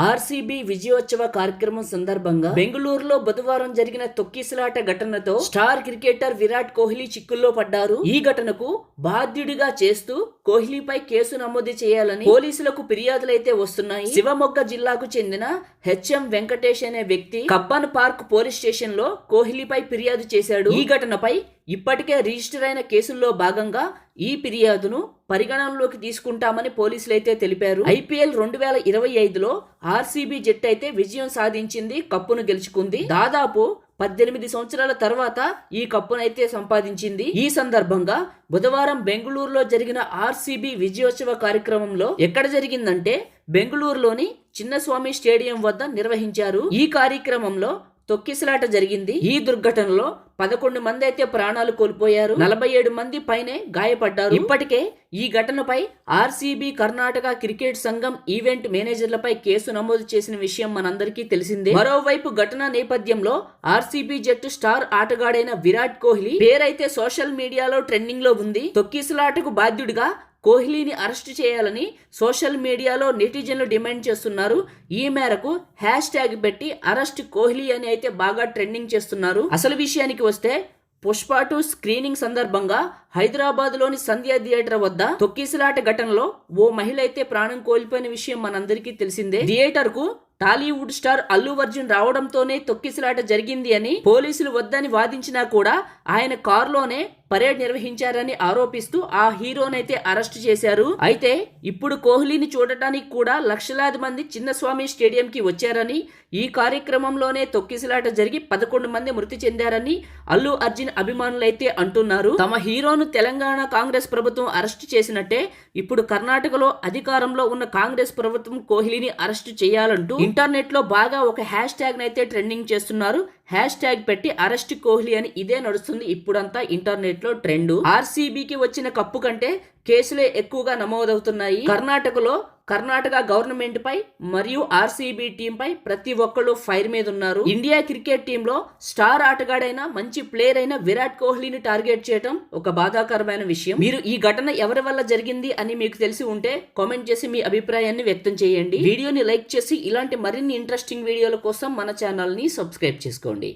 RCB విజయోత్సవ కార్యక్రమం సందర్భంగా బెంగళూరులో బుధవారం జరిగిన తొక్కిసలాట ఘటనతో స్టార్ క్రికెటర్ విరాట్ కోహ్లీ చిక్కుల్లో పడ్డారు. ఈ ఘటనకు బాధ్యుడిగా చేస్తూ కోహ్లీపై కేసు నమోదు చేయాలని పోలీసులకు ఫిర్యాదులైతే వస్తున్నాయి. శివమొగ్గ జిల్లాకు చెందిన హెచ్ఎం వెంకటేష్ అనే వ్యక్తి కబ్బన్ పార్క్ పోలీస్ స్టేషన్ లో కోహ్లీపై ఫిర్యాదు చేశాడు. ఈ ఘటనపై ఇప్పటికే రిజిస్టర్ అయిన కేసుల్లో భాగంగా ఈ ఫిర్యాదును పరిగణనలోకి తీసుకుంటామని పోలీసులైతే తెలిపారు. ఐపీఎల్ 2025లో ఆర్సీబీ జట్టు అయితే విజయం సాధించింది, కప్పును గెలుచుకుంది. దాదాపు 18 సంవత్సరాల తర్వాత ఈ కప్పునైతే సంపాదించింది. ఈ సందర్భంగా బుధవారం బెంగళూరులో జరిగిన ఆర్సీబీ విజయోత్సవ కార్యక్రమంలో ఎక్కడ జరిగిందంటే బెంగళూరులోని చిన్నస్వామి స్టేడియం వద్ద నిర్వహించారు. ఈ కార్యక్రమంలో తొక్కిసలాట జరిగింది. ఈ దుర్ఘటనలో 11 మంది అయితే ప్రాణాలు కోల్పోయారు, 47 మంది పైనే గాయపడ్డారు. ఇప్పటికే ఈ ఘటనపై ఆర్సీబీ కర్ణాటక క్రికెట్ సంఘం ఈవెంట్ మేనేజర్లపై కేసు నమోదు చేసిన విషయం మనందరికీ తెలిసిందే. మరోవైపు ఘటన నేపథ్యంలో ఆర్సీబీ జట్టు స్టార్ ఆటగాడైన విరాట్ కోహ్లీ పేరైతే సోషల్ మీడియాలో ట్రెండింగ్ లో ఉంది. తొక్కిసలాటకు బాధ్యుడిగా కోహ్లీని అరెస్ట్ చేయాలని సోషల్ మీడియాలో నెటిజన్లు డిమాండ్ చేస్తున్నారు. ఈ మేరకు హ్యాష్ ట్యాగ్ పెట్టి అరెస్ట్ కోహ్లీ అని అయితే బాగా ట్రెండింగ్ చేస్తున్నారు. అసలు విషయానికి వస్తే పుష్ప 2 స్క్రీనింగ్ సందర్భంగా హైదరాబాద్ లోని సంధ్య థియేటర్ వద్ద తొక్కిసలాట ఘటనలో ఓ మహిళ అయితే ప్రాణం కోల్పోయిన విషయం మనందరికీ తెలిసిందే. థియేటర్ కు టాలీవుడ్ స్టార్ అల్లు అర్జున్ రావడంతోనే తొక్కిసలాట జరిగింది అని పోలీసులు వద్దని వాదించినా కూడా ఆయన కారులోనే పరేడ్ నిర్వహించారని ఆరోపిస్తూ ఆ హీరోనైతే అరెస్ట్ చేశారు. అయితే ఇప్పుడు కోహ్లీని చూడటానికి కూడా లక్షలాది మంది చిన్నస్వామి స్టేడియం కి వచ్చారని, ఈ కార్యక్రమంలోనే తొక్కిసలాట జరిగి 11 మంది మృతి చెందారని అల్లు అర్జున్ అభిమానులైతే అంటున్నారు. తమ హీరోను తెలంగాణ కాంగ్రెస్ ప్రభుత్వం అరెస్ట్ చేసినట్టే ఇప్పుడు కర్ణాటకలో అధికారంలో ఉన్న కాంగ్రెస్ ప్రభుత్వం కోహ్లీని అరెస్ట్ చేయాలంటూ ఇంటర్నెట్ లో బాగా ఒక హ్యాష్ ట్యాగ్ అయితే ట్రెండింగ్ చేస్తున్నారు. హ్యాష్ ట్యాగ్ పెట్టి అరెస్ట్ కోహ్లీ అని ఇదే నడుస్తుంది ఇప్పుడంతా ఇంటర్నెట్ లో ట్రెండ్. ఆర్సీబీకి వచ్చిన కప్పు కంటే కేసులే ఎక్కువగా నమోదవుతున్నాయి. కర్ణాటక గవర్నమెంట్ పై మరియు ఆర్సీబీ టీం పై ప్రతి ఒక్కళ్ళు ఫైర్ మీద ఉన్నారు. ఇండియా క్రికెట్ టీమ్ లో స్టార్ ఆటగాడైన మంచి ప్లేయర్ అయిన విరాట్ కోహ్లీని టార్గెట్ చేయడం ఒక బాధాకరమైన విషయం. మీరు ఈ ఘటన ఎవరి వల్ల జరిగింది అని మీకు తెలిసి ఉంటే కామెంట్ చేసి మీ అభిప్రాయాన్ని వ్యక్తం చేయండి. వీడియోని లైక్ చేసి ఇలాంటి మరిన్ని ఇంట్రెస్టింగ్ వీడియోల కోసం మన ఛానల్ ని సబ్స్క్రైబ్ చేసుకోండి.